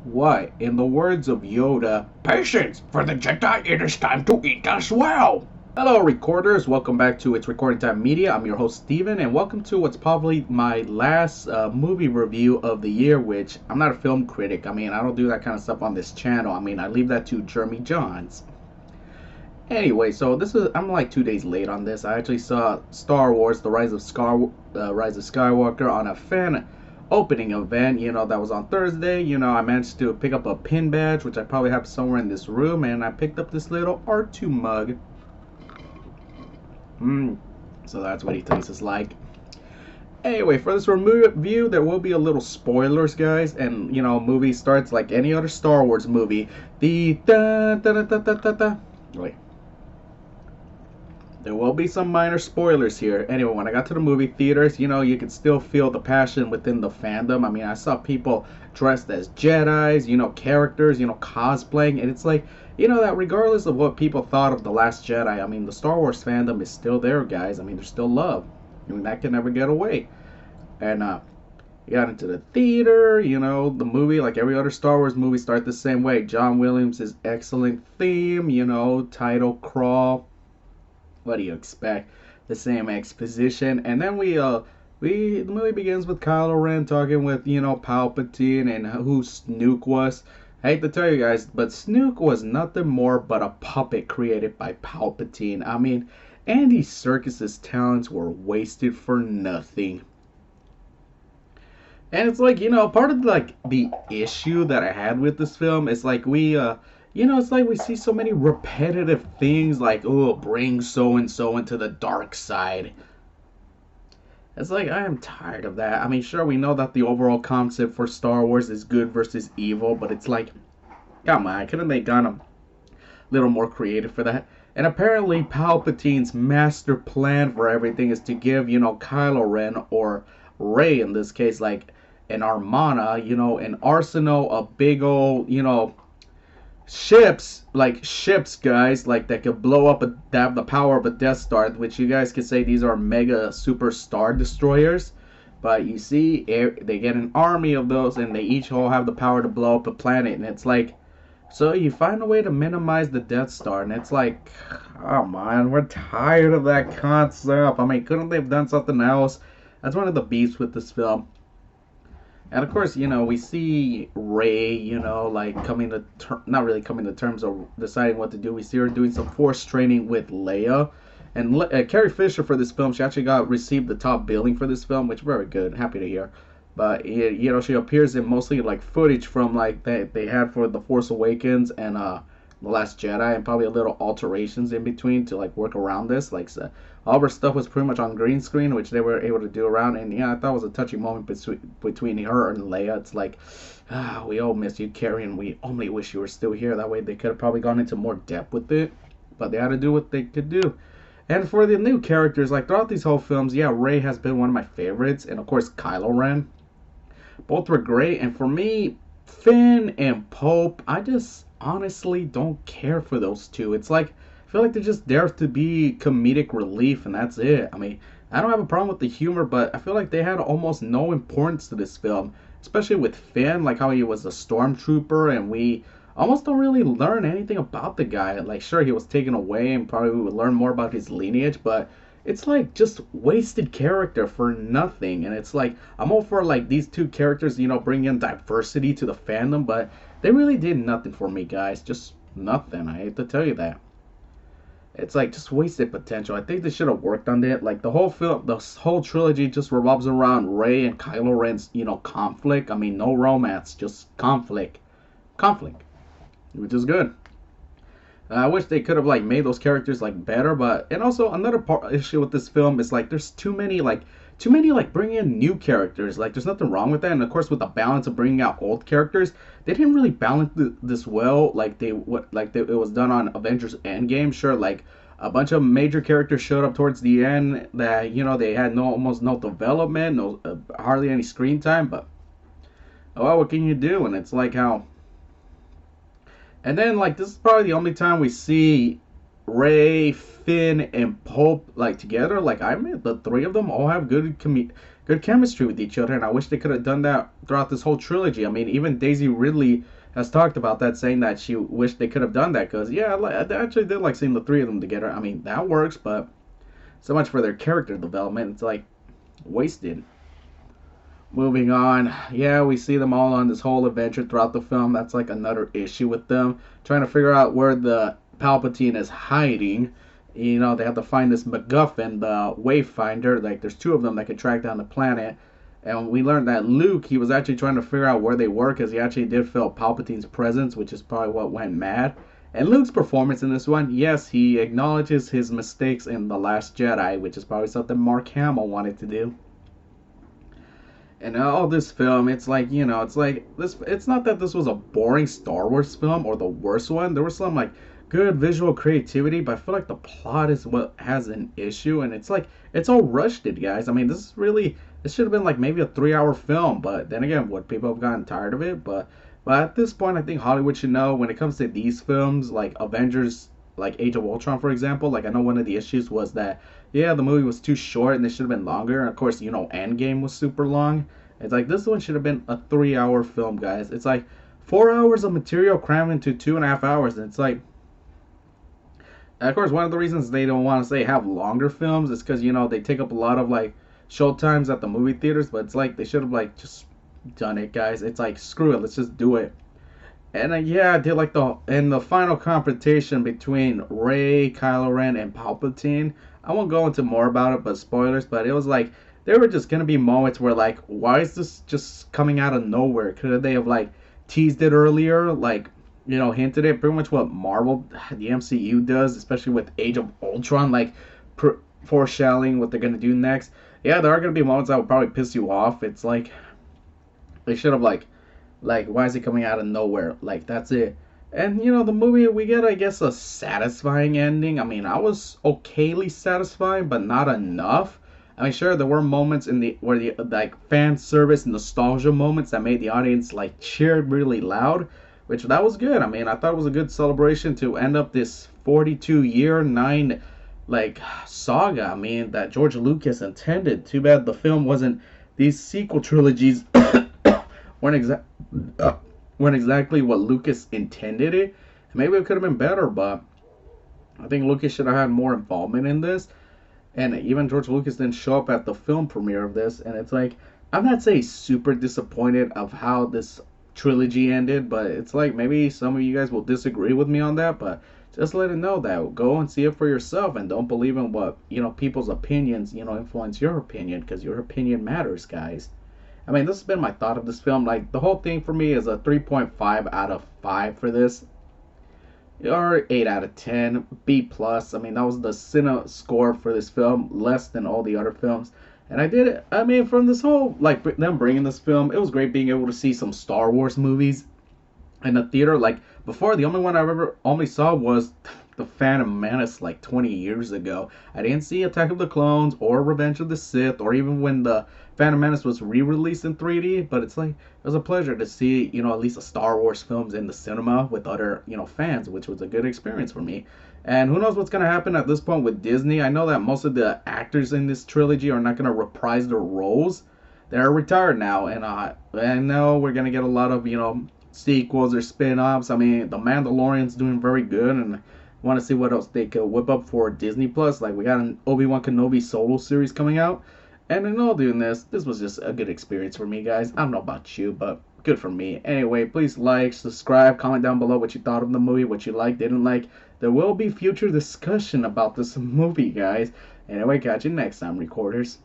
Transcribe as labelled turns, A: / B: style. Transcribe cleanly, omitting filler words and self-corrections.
A: What, in the words of Yoda, patience! For the Jedi, it is time to eat as well! Hello, recorders. Welcome back to It's Recording Time Media. I'm your host, Steven, and welcome to what's probably my last movie review of the year, which I'm not a film critic. I mean, I don't do that kind of stuff on this channel. I mean, I leave that to Jeremy Johns. Anyway, so I'm like 2 days late on this. I actually saw Star Wars: The Rise of Skywalker on a fan opening event. That was on Thursday. I managed to pick up a pin badge, which I probably have somewhere in this room, and I picked up this little R2 mug. So that's what he thinks it's like. Anyway, for this review, there will be a little spoilers, guys, and movie starts like any other Star Wars movie. The da da da da da da da. Wait. There will be some minor spoilers here. Anyway, when I got to the movie theaters, you could still feel the passion within the fandom. I mean, I saw people dressed as Jedis, characters, cosplaying, and it's like, that regardless of what people thought of The Last Jedi, I mean, the Star Wars fandom is still there, guys. I mean, there's still love. I mean, that can never get away. And, you got into the theater, the movie, like every other Star Wars movie, start the same way. John Williams' excellent theme, title crawl. What do you expect? The same exposition, and then the movie begins with Kylo Ren talking with Palpatine and who Snoke was. I hate to tell you guys, but Snoke was nothing more but a puppet created by Palpatine. I mean, Andy Serkis's talents were wasted for nothing. And it's like, part of like the issue that I had with this film is like it's like we see so many repetitive things like, oh, bring so and so into the dark side. It's like, I am tired of that. I mean, sure, we know that the overall concept for Star Wars is good versus evil, but it's like, come on, couldn't they done a little more creative for that? And apparently Palpatine's master plan for everything is to give, Kylo Ren, or Rey in this case, like an armada, an arsenal of big old, ships, guys, like that could blow up that have the power of a Death Star, which you guys could say these are mega super star destroyers. But you see, they get an army of those, and they each all have the power to blow up a planet, and it's like, so you find a way to minimize the Death Star, and it's like, oh man, we're tired of that concept. I mean, couldn't they have done something else? That's one of the beefs with this film. And of course, we see Rey, like not really coming to terms of deciding what to do. We see her doing some force training with Leia. And Carrie Fisher for this film, she actually received the top billing for this film, which is very good. Happy to hear. But she appears in mostly like footage from like they had for The Force Awakens and The Last Jedi, and probably a little alterations in between to like work around this. Like, so all of her stuff was pretty much on green screen, which they were able to do around. And yeah, I thought it was a touching moment between her and Leia. It's like, we all miss you, Carrie, and we only wish you were still here. That way they could have probably gone into more depth with it, but they had to do what they could do. And for the new characters, like throughout these whole films, yeah, Rey has been one of my favorites, and of course Kylo Ren. Both were great, and for me, Finn and Pope, I just honestly don't care for those two. It's like, I feel like they're just there to be comedic relief, and that's it. I mean, I don't have a problem with the humor, but I feel like they had almost no importance to this film, especially with Finn, like how he was a stormtrooper, and we almost don't really learn anything about the guy. Like, sure, he was taken away, and probably we would learn more about his lineage, but it's like just wasted character for nothing. And it's like, I'm all for like these two characters, bringing in diversity to the fandom, but they really did nothing for me, guys. Just nothing. I hate to tell you that. It's like just wasted potential. I think they should have worked on it. Like the whole film, the whole trilogy just revolves around Rey and Kylo Ren's, conflict. I mean, no romance, just conflict, which is good. I wish they could have like made those characters like better, but and also another issue with this film is like there's too many bringing in new characters. Like there's nothing wrong with that, and of course with the balance of bringing out old characters, they didn't really balance this well. It was done on Avengers Endgame. Sure, like a bunch of major characters showed up towards the end that they had almost no development, no hardly any screen time, but oh well, what can you do? And it's like how. And then, like, this is probably the only time we see Rey, Finn, and Pope, like, together. Like, I mean, the three of them all have good good chemistry with each other, and I wish they could have done that throughout this whole trilogy. I mean, even Daisy Ridley has talked about that, saying that she wished they could have done that because yeah, I actually did like seeing the three of them together. I mean, that works, but so much for their character development. It's like wasted. Moving on, yeah, we see them all on this whole adventure throughout the film. That's like another issue with them trying to figure out where the Palpatine is hiding. You know, they have to find this MacGuffin, the Wayfinder. Like, there's two of them that can track down the planet. And we learned that Luke, he was actually trying to figure out where they were because he actually did feel Palpatine's presence, which is probably what went mad. And Luke's performance in this one, yes, he acknowledges his mistakes in The Last Jedi, which is probably something Mark Hamill wanted to do. And all this film, it's like, you know, it's like this. It's not that this was a boring Star Wars film or the worst one. There was some like good visual creativity, but I feel like the plot is what has an issue, and it's like it's all rushed, it guys. I mean, this is really this should have been like maybe a 3 hour film, but then again, what people have gotten tired of it. But at this point, I think Hollywood should know when it comes to these films, like Avengers, like Age of Ultron, for example. Like I know one of the issues was that yeah, the movie was too short and it should have been longer. And of course, you know, Endgame was super long. It's like this one should have been a 3 hour film, guys. It's like 4 hours of material crammed into 2.5 hours, and it's like, and of course, one of the reasons they don't want to say have longer films is because you know they take up a lot of like show times at the movie theaters. But it's like they should have like just done it, guys. It's like screw it, let's just do it. And yeah, I did like the final confrontation between Rey, Kylo Ren, and Palpatine. I won't go into more about it, but spoilers. But it was like there were just gonna be moments where like, why is this just coming out of nowhere? Could they have like teased it earlier, like you know, hinted it? Pretty much what Marvel, the MCU does, especially with Age of Ultron, like foreshadowing what they're gonna do next. Yeah, there are gonna be moments that will probably piss you off. It's like they should have like, why is it coming out of nowhere? Like, that's it. And, you know, the movie, we get, I guess, a satisfying ending. I mean, I was okayly satisfied, but not enough. I mean, sure, there were moments in the where the like fan service nostalgia moments that made the audience like cheer really loud, which that was good. I mean, I thought it was a good celebration to end up this 42-year nine like saga. I mean, that George Lucas intended. Too bad the film wasn't. These sequel trilogies weren't weren't exactly what Lucas intended it. Maybe it could have been better, but I think Lucas should have had more involvement in this. And even George Lucas didn't show up at the film premiere of this. And it's like, I'm not saying super disappointed of how this trilogy ended, but it's like maybe some of you guys will disagree with me on that. But just let it know that go and see it for yourself and don't believe in what, you know, people's opinions, you know, influence your opinion, because your opinion matters, guys. I mean, this has been my thought of this film. Like, the whole thing for me is a 3.5 out of 5 for this, or 8 out of 10, B plus. I mean, that was the cine score for this film, less than all the other films. And I did it. I mean, from this whole like them bringing this film, it was great being able to see some Star Wars movies in the theater. Like before, the only one I ever only saw was the Phantom Menace like 20 years ago. I didn't see Attack of the Clones or Revenge of the Sith or even when the Phantom Menace was re-released in 3D. But it's like it was a pleasure to see, you know, at least a Star Wars films in the cinema with other, you know, fans, which was a good experience for me. And who knows what's gonna happen at this point with Disney? I know that most of the actors in this trilogy are not gonna reprise their roles. They're retired now, and I know we're gonna get a lot of, you know, sequels or spin-offs. I mean, The Mandalorian's doing very good, and want to see what else they could whip up for Disney Plus. Like we got an Obi-Wan Kenobi solo series coming out, and in all doing this was just a good experience for me, guys. I don't know about you, but good for me. Anyway, please like, subscribe, comment down below what you thought of the movie, what you liked, didn't like. There will be future discussion about this movie, guys. Anyway, catch you next time, recorders.